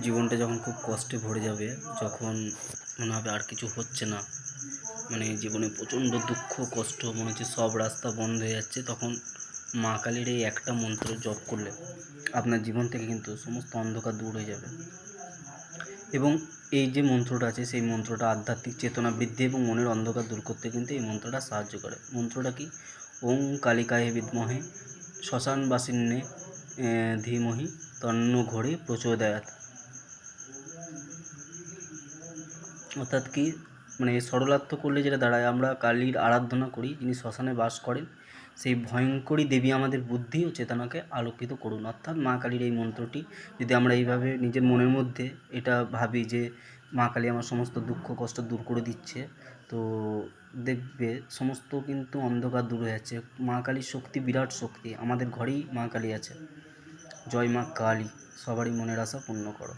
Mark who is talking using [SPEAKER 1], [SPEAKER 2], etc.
[SPEAKER 1] জীবনটা যখন খুব কষ্টে ভরে যাবে, যখন মনে হবে আর কিছু হচ্ছে না, মানে জীবনে প্রচণ্ড দুঃখ কষ্ট, মনে হচ্ছে সব রাস্তা বন্ধ হয়ে যাচ্ছে, তখন মা কালীর এই একটা মন্ত্র জপ করলে আপনার জীবন থেকে কিন্তু সমস্ত অন্ধকার দূর হয়ে যাবে। এবং এই যে মন্ত্রটা আছে, সেই মন্ত্রটা আধ্যাত্মিক চেতনা বৃদ্ধি এবং মনের অন্ধকার দূর করতে কিন্তু এই মন্ত্রটা সাহায্য করে। মন্ত্রটা কি? ওং কালিকায় বিদ্মহে শ্মশানবাসিন্যে ধীমহি তন্ন ঘোরে প্রচোদয়াৎ। অর্থাৎ কি, মানে সরলার্থ করলে যেটা দাঁড়ায়, আমরা কালীর আরাধনা করি যিনি শ্মশানে বাস করেন, সেই ভয়ঙ্করী দেবী আমাদের বুদ্ধি ও চেতনাকে আলোকিত করুন। অর্থাৎ মা কালীর এই মন্ত্রটি যদি আমরা এইভাবে নিজের মনের মধ্যে এটা ভাবি যে মা কালী আমার সমস্ত দুঃখ কষ্ট দূর করে দিচ্ছে, তো দেখবে সমস্ত কিন্তু অন্ধকার দূর হয়ে যাচ্ছে। মা কালীর শক্তি বিরাট শক্তি, আমাদের ঘরেই মা কালী আছে। জয় মা কালী, সবারই মনের আশা পূর্ণ করো।